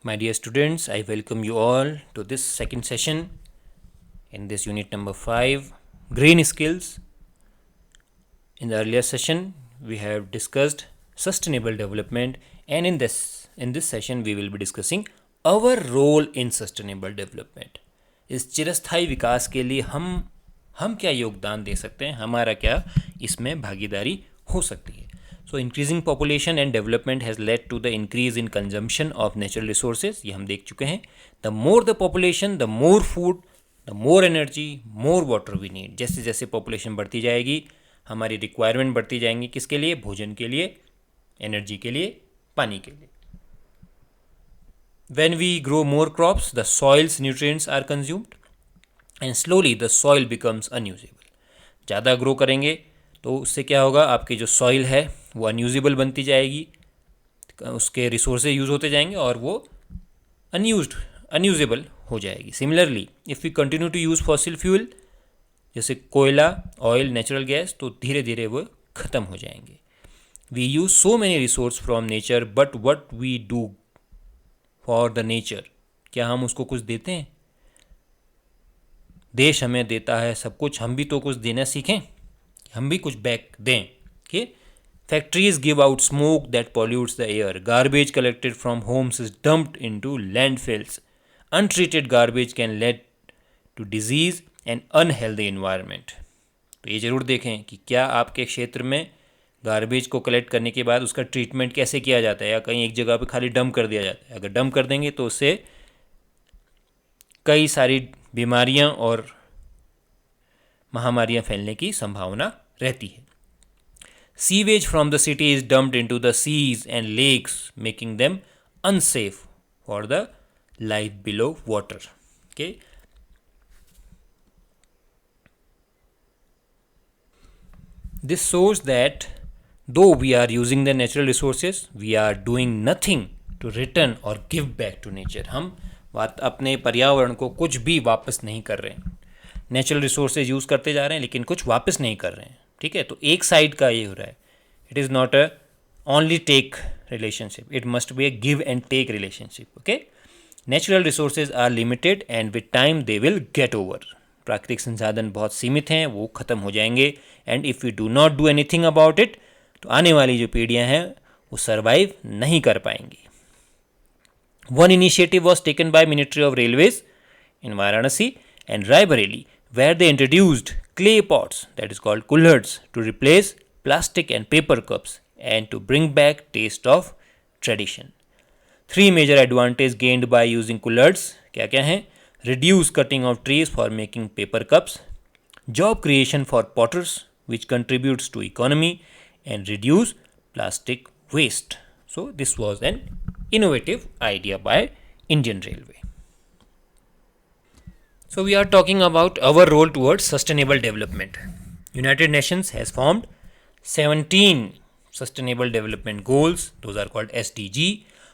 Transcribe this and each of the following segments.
My dear students, I welcome you all to this second session in this unit number 5, Green Skills. In the earlier session, we have discussed sustainable development, and in this session, we will be discussing our role in sustainable development. इस चिरस्थायी विकास के लिए हम क्या योगदान दे सकते हैं, हमारा क्या इसमें भागीदारी हो सकती है. So increasing population and development has led to the increase in consumption of natural resources. ये हम देख चुके हैं. The more the population, the more food, the more energy, more water we need. जैसे जैसे population बढ़ती जाएगी, हमारी requirement बढ़ती जाएंगी. किसके लिए? भोजन के लिए, energy के लिए, पानी के लिए. When we grow more crops, the soil's nutrients are consumed and slowly the soil becomes unusable. ज़्यादा ग्रो करेंगे तो उससे क्या होगा, आपकी जो सॉइल है वो अनयूजेबल बनती जाएगी, उसके रिसोर्सेज यूज़ होते जाएंगे और वो अनयूजेबल हो जाएगी. Similarly if we continue to use fossil fuel जैसे कोयला, ऑयल, नेचुरल गैस, तो धीरे धीरे वो ख़त्म हो जाएंगे. We use so many resource from nature, but what we do for the nature. क्या हम उसको कुछ देते हैं? देश हमें देता है सब कुछ, हम भी तो कुछ देना सीखें, हम भी कुछ बैक दें. okay? Factories give out smoke that pollutes the air. Garbage collected from homes is dumped into landfills. Untreated garbage can lead to disease and unhealthy environment. तो ये ज़रूर देखें कि क्या आपके क्षेत्र में गार्बेज को कलेक्ट करने के बाद उसका ट्रीटमेंट कैसे किया जाता है, या कहीं एक जगह पे खाली डंप कर दिया जाता है. अगर डंप कर देंगे तो उससे कई सारी बीमारियां और महामारियां फैलने की संभावना रहती है. Sewage from the city is dumped into the seas and lakes, making them unsafe for the life below water. Okay. This shows that though we are using the natural resources, we are doing nothing to return or give back to nature. हम अपने पर्यावरण को कुछ भी वापस नहीं कर रहे हैं. नेचुरल रिसोर्सेज यूज़ करते जा रहे हैं लेकिन कुछ वापस नहीं कर रहे हैं. ठीक है, तो एक साइड का ये हो रहा है. It is not a only take relationship, it must be a give and take relationship. Okay, natural resources are limited and with time they will get over. प्राकृतिक संसाधन बहुत सीमित हैं, वो ख़त्म हो जाएंगे. And if you do not do anything about it, तो आने वाली जो पीढ़ियाँ हैं वो सर्वाइव नहीं कर पाएंगी. One initiative was taken by ministry of railways in Varanasi and Raebareli, where they introduced clay pots, that is called kullards, to replace plastic and paper cups and to bring back taste of tradition. 3 major advantages gained by using kullards क्या क्या हैं? Reduce cutting of trees for making paper cups, job creation for potters which contributes to economy, and reduce plastic waste. So this was an innovative idea by Indian Railway. So we are talking about our role towards sustainable development. United Nations has formed 17 sustainable development goals, those are called SDG,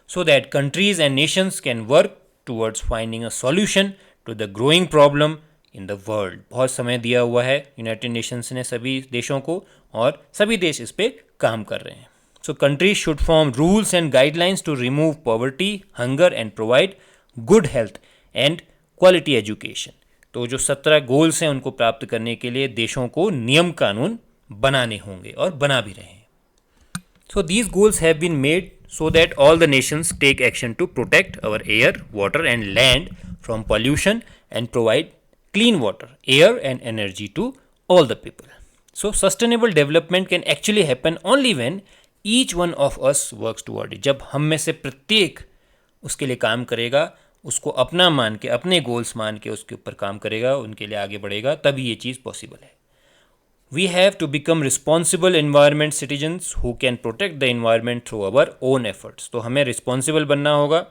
so that countries and nations can work towards finding a solution to the growing problem in the world. बहुत समय दिया हुआ है United Nations ने सभी देशों को, और सभी देश इस पे काम कर रहे हैं. So countries should form rules and guidelines to remove poverty, hunger and provide good health and quality education. तो जो 17 गोल्स हैं उनको प्राप्त करने के लिए देशों को नियम कानून बनाने होंगे और बना भी रहे हैं. So these goals have been made so that all the nations take action to protect our air, water and land from pollution and provide clean water, air and energy to all the people. So sustainable development can actually happen only when each one of us works toward it. जब हम में से प्रत्येक उसके लिए काम करेगा, उसको अपना मान के, अपने गोल्स मान के उसके ऊपर काम करेगा, उनके लिए आगे बढ़ेगा, तभी ये चीज़ पॉसिबल है. We have to become responsible environment citizens who can protect the environment through our own efforts. तो हमें रिस्पॉन्सिबल बनना होगा,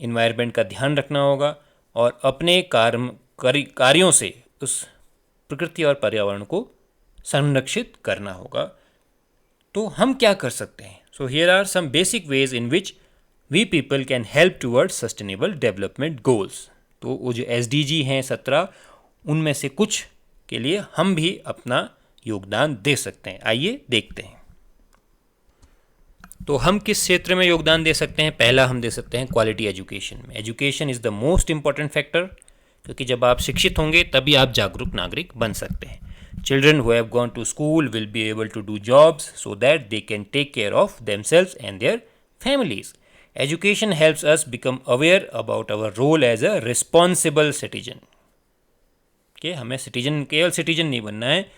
इन्वायरमेंट का ध्यान रखना होगा और अपने कार्यों से उस प्रकृति और पर्यावरण को संरक्षित करना होगा. तो हम क्या कर सकते हैं? So here are some basic ways in which we people can help towards sustainable development goals. तो वो जो SDG हैं 17, उनमें से कुछ के लिए हम भी अपना योगदान दे सकते हैं. आइए देखते हैं. तो हम किस क्षेत्र में योगदान दे सकते हैं? पहला हम दे सकते हैं क्वालिटी एजुकेशन में। Education is the most important factor, क्योंकि जब आप शिक्षित होंगे तभी आप जागरूक नागरिक बन सकते हैं। Children who have gone to school will be able to do jobs so that they can take care of themselves and their families. Education helps us become aware about our role as a responsible citizen. कि हमें citizen, केवल citizen नहीं बनना है,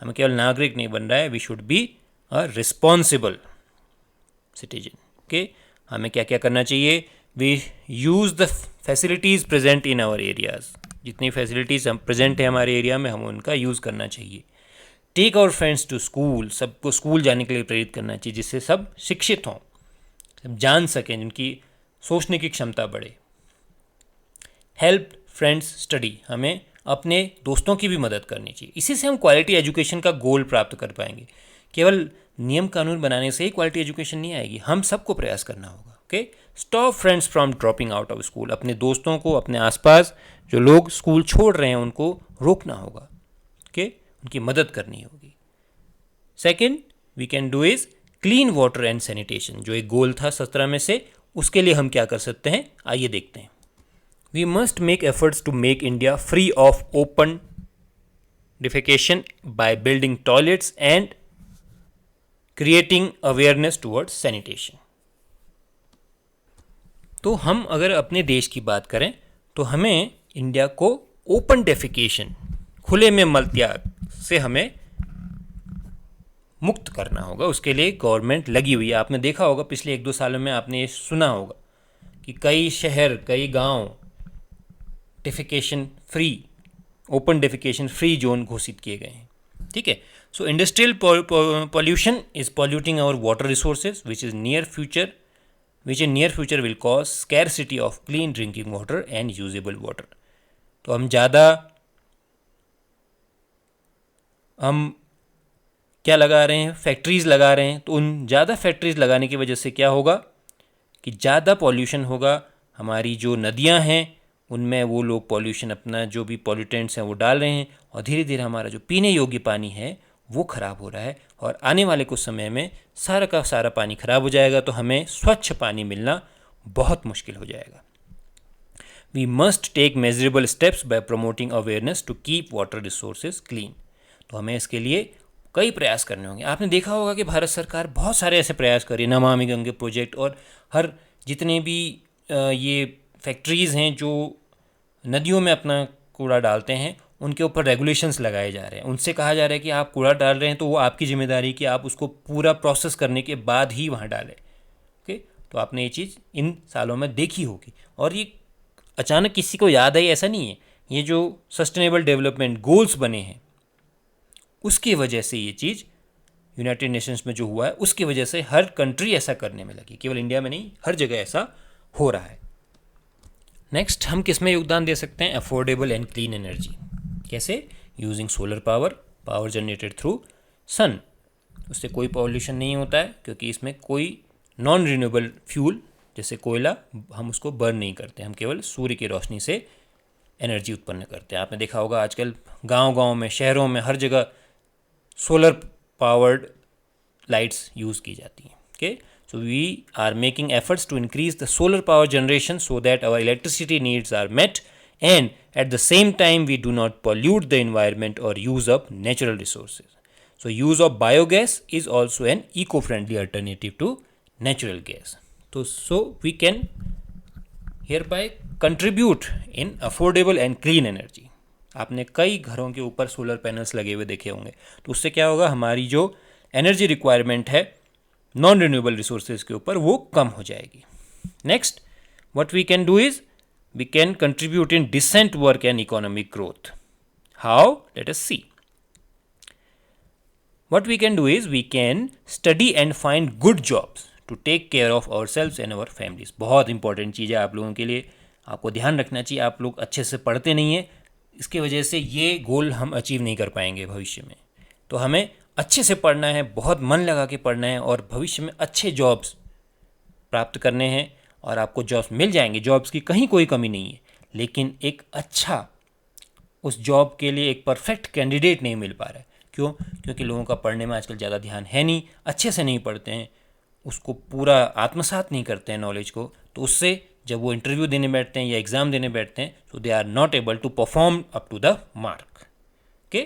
हमें केवल नागरिक नहीं बनना है, we should be a responsible citizen. Okay, हमें क्या क्या करना चाहिए? We use the facilities present in our areas. जितनी फैसिलिटीज़ हम प्रेजेंट है हमारे एरिया में, हम उनका यूज़ करना चाहिए। Take our friends to school, सबको स्कूल जाने के लिए प्रेरित करना चाहिए, जिससे सब शिक्षित हों, सब जान सकें, जिनकी सोचने की क्षमता बढ़े। हेल्प फ्रेंड्स स्टडी, हमें अपने दोस्तों की भी मदद करनी चाहिए। इसी से हम क्वालिटी एजुकेशन का गोल प्राप्त कर पाएंगे। केवल नियम कानून बनाने से ही क्वालिटी एजुकेशन नहीं आएगी, हम सबको प्रयास करना होगा। Okay, stop friends from dropping out of school, अपने दोस्तों को, अपने आसपास जो लोग स्कूल छोड़ रहे हैं उनको रोकना होगा। ओके, उनकी मदद करनी होगी। Second we can do is clean water and sanitation, जो एक गोल था 17 में से, उसके लिए हम क्या कर सकते हैं, आइए देखते हैं। We must make efforts to make India free of open defecation by building toilets and creating awareness towards sanitation. तो हम अगर अपने देश की बात करें तो हमें इंडिया को ओपन डेफिकेशन, खुले में मलत्याग से हमें मुक्त करना होगा। उसके लिए गवर्नमेंट लगी हुई है। आपने देखा होगा पिछले 1-2 सालों में, आपने ये सुना होगा कि कई शहर, कई गांव defecation free, open defecation free zone घोषित किए गए हैं। ठीक है, so industrial pollution is polluting our water resources which in near future will cause scarcity of clean drinking water and usable water. तो हम क्या लगा रहे हैं, फैक्ट्रीज लगा रहे हैं। तो उन ज़्यादा फैक्ट्रीज लगाने की वजह से क्या होगा कि ज़्यादा पॉल्यूशन होगा। हमारी जो नदियां हैं उनमें वो लोग पॉल्यूशन, अपना जो भी पॉल्यूटेंट्स हैं वो डाल रहे हैं, और धीरे धीरे हमारा जो पीने योग्य पानी है वो ख़राब हो रहा है। और आने वाले कुछ समय में सारा का सारा पानी ख़राब हो जाएगा, तो हमें स्वच्छ पानी मिलना बहुत मुश्किल हो जाएगा। We must take measurable steps by promoting awareness to keep water resources clean. तो हमें इसके लिए कई प्रयास करने होंगे। आपने देखा होगा कि भारत सरकार बहुत सारे ऐसे प्रयास कर रही है, नमामि गंगे प्रोजेक्ट, और हर जितने भी ये फैक्ट्रीज़ हैं जो नदियों में अपना कूड़ा डालते हैं, उनके ऊपर रेगुलेशंस लगाए जा रहे हैं। उनसे कहा जा रहा है कि आप कूड़ा डाल रहे हैं तो वो आपकी जिम्मेदारी कि आप उसको पूरा प्रोसेस करने के बाद ही वहाँ डालें। ओके, तो आपने ये चीज़ इन सालों में देखी होगी, और ये अचानक किसी को याद आई ऐसा नहीं है। ये जो सस्टेनेबल डेवलपमेंट गोल्स बने हैं उसकी वजह से ये चीज़ यूनाइटेड नेशंस में जो हुआ है उसकी वजह से हर कंट्री ऐसा करने में लगी, केवल इंडिया में नहीं, हर जगह ऐसा हो रहा है। नेक्स्ट, हम किस में योगदान दे सकते हैं? Affordable and clean energy. कैसे? Using solar power generated through sun. उससे कोई पॉल्यूशन नहीं होता है, क्योंकि इसमें कोई नॉन रिन्यूएबल फ्यूल जैसे कोयला हम उसको बर्न नहीं करते, हम केवल सूर्य की रोशनी से एनर्जी उत्पन्न करते हैं। आपने देखा होगा आजकल गांव-गांव में, शहरों में, हर जगह सोलर पावर्ड लाइट्स यूज़ की जाती हैं। Okay, so we are making efforts to increase the solar power generation so that our electricity needs are met and at the same time we do not pollute the environment or use up natural resources. So use of biogas is also an eco-friendly alternative to natural gas. So we can hereby contribute in affordable and clean energy. आपने कई घरों के ऊपर solar panels लगे हुए देखे होंगे, तो उससे क्या होगा, हमारी जो एनर्जी रिक्वायरमेंट है नॉन रिन्यूएबल रिसोर्सेज के ऊपर वो कम हो जाएगी। Next, what we can do is we can contribute in decent work and economic growth. How? Let us see. What we can do is we can study and find good jobs to take care of ourselves and our families. बहुत important चीज़ है आप लोगों के लिए, आपको ध्यान रखना चाहिए। आप लोग अच्छे से पढ़ते नहीं हैं, इसके वजह से ये गोल हम अचीव नहीं कर पाएंगे भविष्य में। तो हमें अच्छे से पढ़ना है, बहुत मन लगा के पढ़ना है, और भविष्य में अच्छे जॉब्स प्राप्त करने हैं, और आपको जॉब्स मिल जाएंगे। जॉब्स की कहीं कोई कमी नहीं है, लेकिन एक अच्छा, उस जॉब के लिए एक परफेक्ट कैंडिडेट नहीं मिल पा रहा है। क्यों? क्योंकि लोगों का पढ़ने में आजकल ज़्यादा ध्यान है नहीं, अच्छे से नहीं पढ़ते हैं, उसको पूरा आत्मसात नहीं करते हैं नॉलेज को, तो उससे जब वो इंटरव्यू देने बैठते हैं या एग्ज़ाम देने बैठते हैं, so they are not able to perform up to the mark. Okay,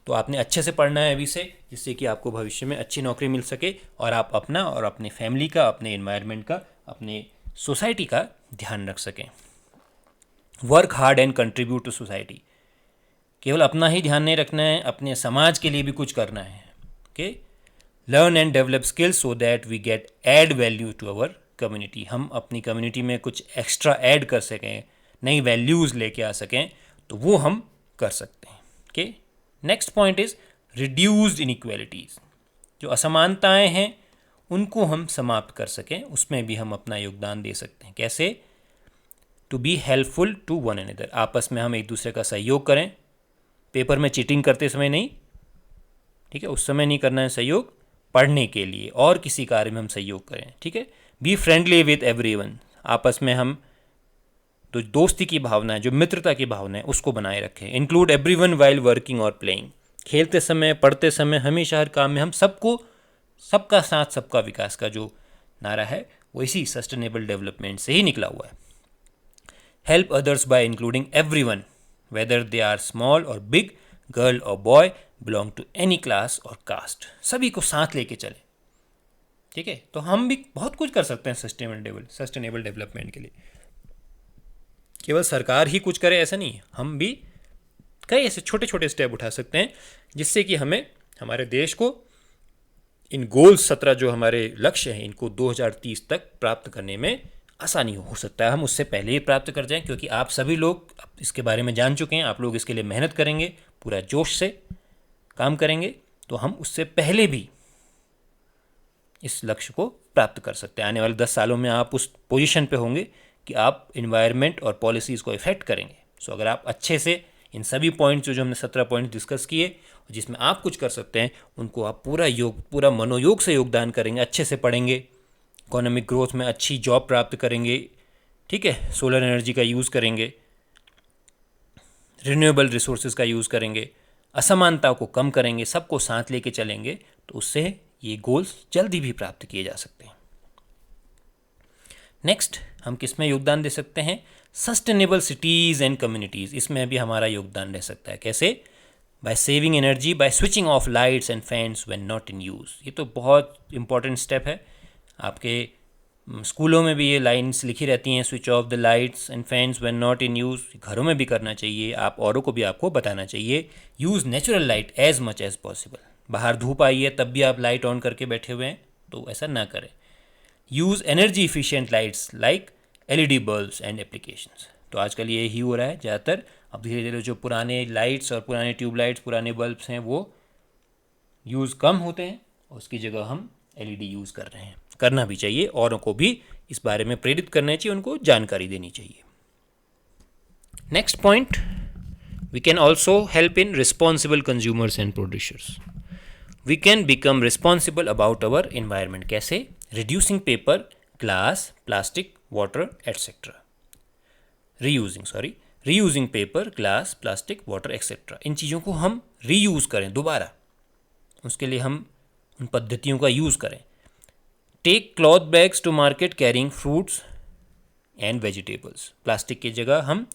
तो आपने अच्छे से पढ़ना है अभी से, जिससे कि आपको भविष्य में अच्छी नौकरी मिल सके और आप अपना और अपने फैमिली का, अपने इन्वायरमेंट का, अपने सोसाइटी का ध्यान रख सकें। Work hard and contribute to society, केवल अपना ही ध्यान नहीं रखना है, अपने समाज के लिए भी कुछ करना है। Okay, learn and develop skills so that we get add value to our community, हम अपनी कम्युनिटी में कुछ एक्स्ट्रा ऐड कर सकें, नई वैल्यूज़ लेके आ सकें, तो वो हम कर सकते हैं। Okay, next point is reduced inequalities, जो असमानताएं हैं उनको हम समाप्त कर सकें, उसमें भी हम अपना योगदान दे सकते हैं। कैसे? To be helpful to one another, आपस में हम एक दूसरे का सहयोग करें, पेपर में चीटिंग करते समय नहीं, ठीक है, उस समय नहीं करना है सहयोग, पढ़ने के लिए और किसी कार्य में हम सहयोग करें। ठीक है, बी फ्रेंडली विथ एवरीवन, आपस में हम तो दोस्ती की भावना है, जो मित्रता की भावना है, उसको बनाए रखें। इंक्लूड एवरीवन वाइल वर्किंग और प्लेइंग, खेलते समय, पढ़ते समय, हमेशा हर काम में हम सबको, सबका साथ सबका विकास का जो नारा है वो इसी सस्टेनेबल डेवलपमेंट से ही निकला हुआ है। Help others by including everyone whether they are small और बिग, गर्ल और boy, belong to any class और कास्ट, सभी को साथ लेके चले। ठीक है, तो हम भी बहुत कुछ कर सकते हैं सस्टेनेबल डेवलपमेंट के लिए। केवल सरकार ही कुछ करे ऐसा नहीं है, हम भी कई ऐसे छोटे छोटे स्टेप उठा सकते हैं जिससे कि हमें, हमारे देश को इन गोल्स 17 जो हमारे लक्ष्य हैं, इनको 2030 तक प्राप्त करने में आसानी हो सकता है। हम उससे पहले ही प्राप्त कर जाएं, क्योंकि आप सभी लोग इसके बारे में जान चुके हैं, आप लोग इसके लिए मेहनत करेंगे, पूरा जोश से काम करेंगे, तो हम उससे पहले भी इस लक्ष्य को प्राप्त कर सकते हैं। आने वाले 10 सालों में आप उस पोजीशन पे होंगे कि आप इन्वायरमेंट और पॉलिसीज़ को इफेक्ट करेंगे। सो अगर आप अच्छे से इन सभी पॉइंट्स जो हमने 17 पॉइंट डिस्कस किए, जिसमें आप कुछ कर सकते हैं, उनको आप पूरा मनोयोग से योगदान करेंगे, अच्छे से पढ़ेंगे, इकोनॉमिक ग्रोथ में अच्छी जॉब प्राप्त करेंगे, ठीक है, सोलर एनर्जी का यूज़ करेंगे, रिन्यूएबल रिसोर्सेज का यूज़ करेंगे, असमानता को कम करेंगे, सबको साथ लेके चलेंगे, तो उससे ये गोल्स जल्दी भी प्राप्त किए जा सकते हैं। नेक्स्ट, हम किस में योगदान दे सकते हैं? सस्टेनेबल सिटीज़ एंड कम्युनिटीज़, इसमें भी हमारा योगदान रह सकता है। कैसे? By saving energy, by switching off lights and fans when not in use. ये तो बहुत इंपॉर्टेंट स्टेप है, आपके स्कूलों में भी ये लाइन्स लिखी रहती हैं, switch off the lights and fans when not in use. घरों में भी करना चाहिए, आप औरों को भी आपको बताना चाहिए। Use natural light as much as possible, बाहर धूप आई है तब भी आप लाइट ऑन करके बैठे हुए हैं, तो ऐसा ना करें। Use energy efficient lights like LED bulbs and applications. तो आजकल ये ही हो रहा है ज़्यादातर, अब धीरे धीरे जो पुराने लाइट्स और पुराने ट्यूबलाइट्स, पुराने बल्ब्स हैं, वो यूज़ कम होते हैं, और उसकी जगह हम एलईडी यूज़ कर रहे हैं। करना भी चाहिए, औरों को भी इस बारे में प्रेरित करना चाहिए, उनको जानकारी देनी चाहिए। Next point, we can also help in responsible consumers and producers. We can become responsible about our environment. कैसे? Reducing paper, glass, plastic, water etcetera. Reusing paper, glass, plastic, water etcetera, इन चीज़ों को हम रीयूज़ करें दोबारा, उसके लिए हम उन पद्धतियों का यूज़ करें। Take cloth bags to market carrying fruits and vegetables, plastic की जगह हम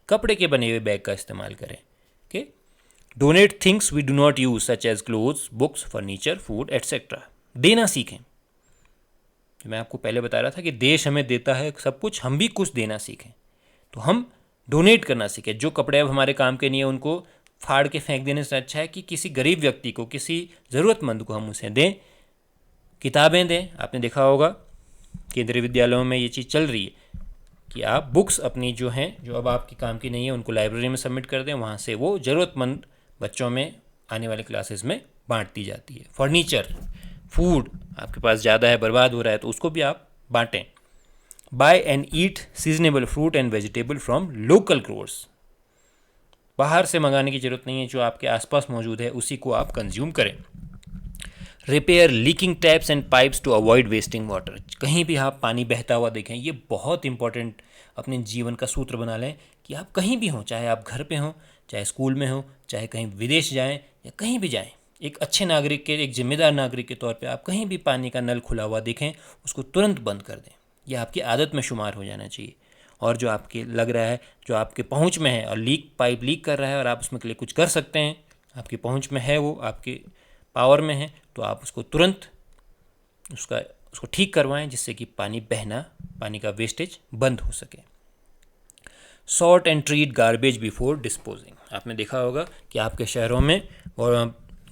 कपड़े के बने हुए बैग का इस्तेमाल करें। Okay, donate things we do not use such as clothes, books, furniture, food etcetera. देना सीखें, मैं आपको पहले बता रहा था कि देश हमें देता है सब कुछ, हम भी कुछ देना सीखें, तो हम डोनेट करना सीखें। जो कपड़े अब हमारे काम के नहीं है उनको फाड़ के फेंक देने से अच्छा है कि किसी गरीब व्यक्ति को, किसी ज़रूरतमंद को हम उसे दें। किताबें दें, आपने देखा होगा केंद्रीय विद्यालयों में ये चीज़ चल रही है कि आप बुक्स अपनी जो हैं, जो अब आपके काम की नहीं है, उनको लाइब्रेरी में सबमिट कर दें, वहाँ से वो ज़रूरतमंद बच्चों में आने वाले क्लासेस में बांट दी जाती है। फर्नीचर, फूड आपके पास ज़्यादा है, बर्बाद हो रहा है, तो उसको भी आप बांटें। Buy and eat seasonable fruit and vegetable from local growers, बाहर से मंगाने की ज़रूरत नहीं है, जो आपके आसपास मौजूद है उसी को आप कंज्यूम करें। Repair leaking taps and pipes to avoid wasting water, कहीं भी आप पानी बहता हुआ देखें, ये बहुत इंपॉर्टेंट अपने जीवन का सूत्र बना लें कि आप कहीं भी हों, चाहे आप घर पे हों, चाहे स्कूल में हों, चाहे कहीं विदेश जाएं या कहीं भी जाएं, एक अच्छे नागरिक के, एक जिम्मेदार नागरिक के तौर पे आप कहीं भी पानी का नल खुला हुआ देखें उसको तुरंत बंद कर दें। यह आपकी आदत में शुमार हो जाना चाहिए। और जो आपके लग रहा है, जो आपके पहुंच में है और पाइप लीक कर रहा है और आप उसमें के लिए कुछ कर सकते हैं, आपकी पहुंच में है, वो आपके पावर में है, तो आप उसको तुरंत उसको ठीक करवाएं, जिससे कि पानी का वेस्टेज बंद हो सके। Sort and treat garbage before disposing. आपने देखा होगा कि आपके शहरों में और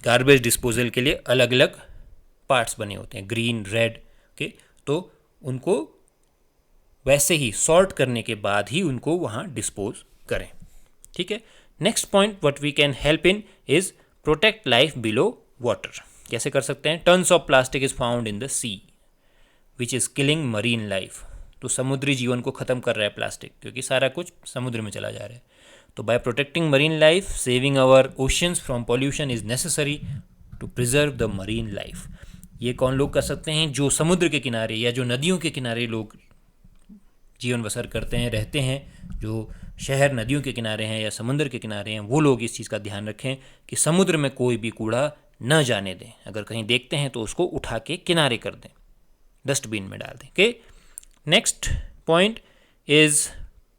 गार्बेज डिस्पोजल के लिए अलग अलग पार्ट्स बने होते हैं, ग्रीन, रेड के, तो उनको वैसे ही सॉर्ट करने के बाद ही उनको वहाँ डिस्पोज करें। ठीक है। Next point what we can help in is protect life below water. कैसे कर सकते हैं? Tons of plastic is found in the sea which is killing marine life. तो समुद्री जीवन को ख़त्म कर रहा है प्लास्टिक, क्योंकि सारा कुछ समुद्र में चला जा रहा है। तो by protecting marine life, saving our oceans from pollution is necessary to preserve the marine life. ये कौन लोग कर सकते हैं? जो समुद्र के किनारे या जो नदियों के किनारे लोग जीवन बसर करते हैं, रहते हैं, जो शहर नदियों के किनारे हैं या समुद्र के किनारे हैं, वो लोग इस चीज़ का ध्यान रखें कि समुद्र में कोई भी कूड़ा न जाने दें। अगर कहीं देखते हैं तो उसको उठा के किनारे कर दें, डस्टबिन में डाल दें। Okay. Next point is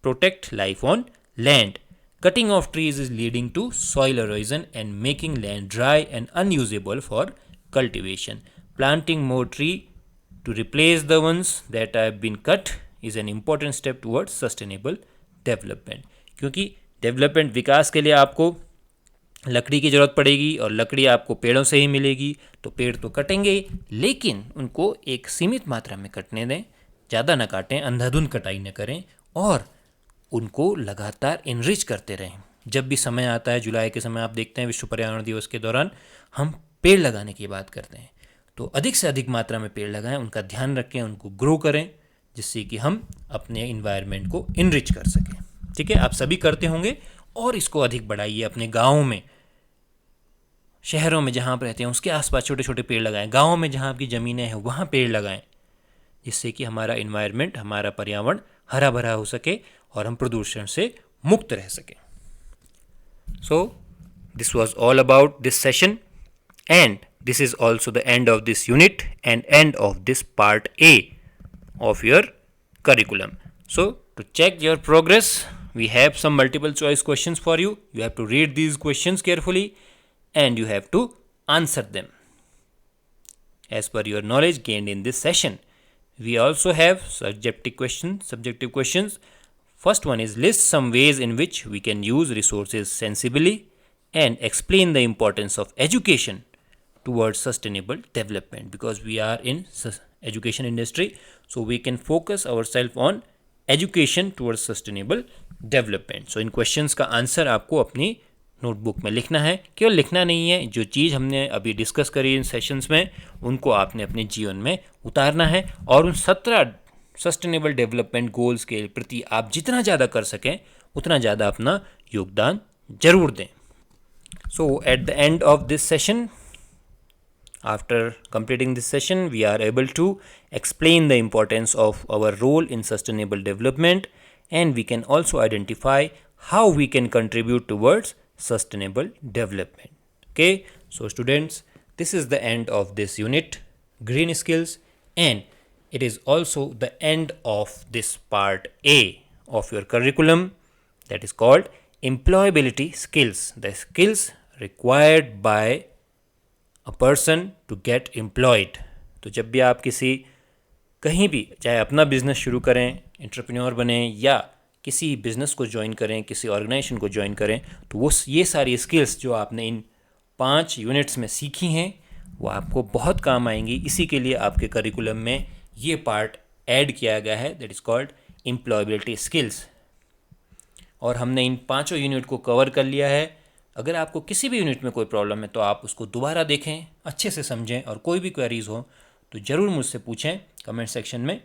protect life on land. Cutting off trees is leading to soil erosion and making land dry and unusable for cultivation. Planting more tree to replace the ones that have been cut is an important step towards sustainable development। क्योंकि development, विकास के लिए आपको लकड़ी की ज़रूरत पड़ेगी और लकड़ी आपको पेड़ों से ही मिलेगी। तो पेड़ तो कटेंगे, लेकिन उनको एक सीमित मात्रा में कटने दें, ज़्यादा ना काटें, अंधाधुंध कटाई न करें, और उनको लगातार इनरिच करते रहें। जब भी समय आता है, जुलाई के समय आप देखते हैं विश्व पर्यावरण दिवस के दौरान हम पेड़ लगाने की बात करते हैं, तो अधिक से अधिक मात्रा में पेड़ लगाएं, उनका ध्यान रखें, उनको ग्रो करें, जिससे कि हम अपने इन्वायरमेंट को इनरिच कर सकें। ठीक है, आप सभी करते होंगे, और इसको अधिक बढ़ाइए। अपने गाँव में, शहरों में जहाँ आप रहते हैं उसके आसपास छोटे छोटे पेड़ लगाएं, गाँव में जहाँ आपकी ज़मीनें हैं वहाँ पेड़ लगाएं, जिससे कि हमारा इन्वायरमेंट, हमारा पर्यावरण हरा भरा हो सके और हम प्रदूषण से मुक्त रह सकें। So this was all about this session, and this is also the end of this unit and end of this part A of your curriculum. So to check your progress, we have some multiple choice questions for you. You have to read these questions carefully and you have to answer them as per your knowledge gained in this session. We also have subjective questions. First one is list some ways in which we can use resources sensibly and explain the importance of education towards sustainable development, because we are in education industry, so we can focus ourselves on education towards sustainable development. So in questions का answer आपको अपनी notebook में लिखना है। केवल लिखना नहीं है, जो चीज़ हमने अभी डिस्कस करी इन सेशंस में उनको आपने अपने जीवन में उतारना है, और उन 17 सस्टेनेबल डेवलपमेंट गोल्स के प्रति आप जितना ज़्यादा कर सकें उतना ज़्यादा अपना योगदान जरूर दें। So at the end of this session, after completing this session, we are able to explain the importance of our role in sustainable development, and we can also identify how we can contribute towards sustainable development. Okay, so students, this is the end of this unit, green skills, and it is also the end of this part A of your curriculum, that is called employability skills, the skills required by a person to get employed। तो जब भी आप कहीं भी, चाहे अपना business शुरू करें, एंटरप्रेन्योर बने, या किसी बिजनेस को ज्वाइन करें, किसी ऑर्गेनाइजेशन को ज्वाइन करें, तो वो ये सारी स्किल्स जो आपने इन 5 यूनिट्स में सीखी हैं वो आपको बहुत काम आएंगी। इसी के लिए आपके करिकुलम में ये पार्ट ऐड किया गया है, that is called employability skills. और हमने इन 5 यूनिट को कवर कर लिया है। अगर आपको किसी भी यूनिट में कोई प्रॉब्लम है तो आप उसको दोबारा देखें, अच्छे से समझें, और कोई भी क्वेरीज हो तो ज़रूर मुझसे पूछें कमेंट सेक्शन में।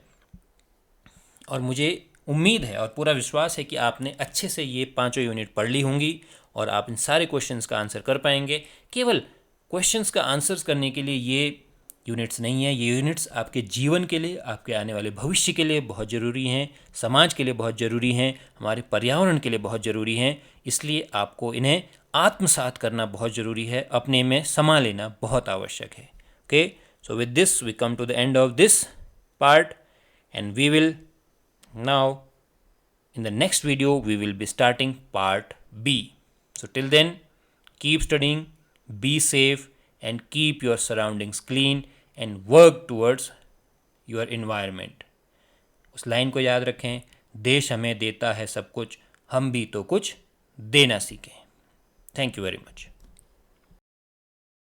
और मुझे उम्मीद है और पूरा विश्वास है कि आपने अच्छे से ये 5 यूनिट पढ़ ली होंगी और आप इन सारे क्वेश्चंस का आंसर कर पाएंगे। केवल क्वेश्चंस का आंसर्स करने के लिए ये यूनिट्स नहीं है, ये यूनिट्स आपके जीवन के लिए, आपके आने वाले भविष्य के लिए बहुत ज़रूरी हैं, समाज के लिए बहुत ज़रूरी हैं, हमारे पर्यावरण के लिए बहुत ज़रूरी हैं। इसलिए आपको इन्हें आत्मसात करना बहुत ज़रूरी है, अपने में समा लेना बहुत आवश्यक है. Okay, so with this we come to the end of this part and we will now in the next video we will be starting part B. So till then, keep studying, be safe and keep your surroundings clean and work towards your environment. उस line को याद रखें, देश हमें देता है सब कुछ, हम भी तो कुछ देना सीखें. Thank you very much.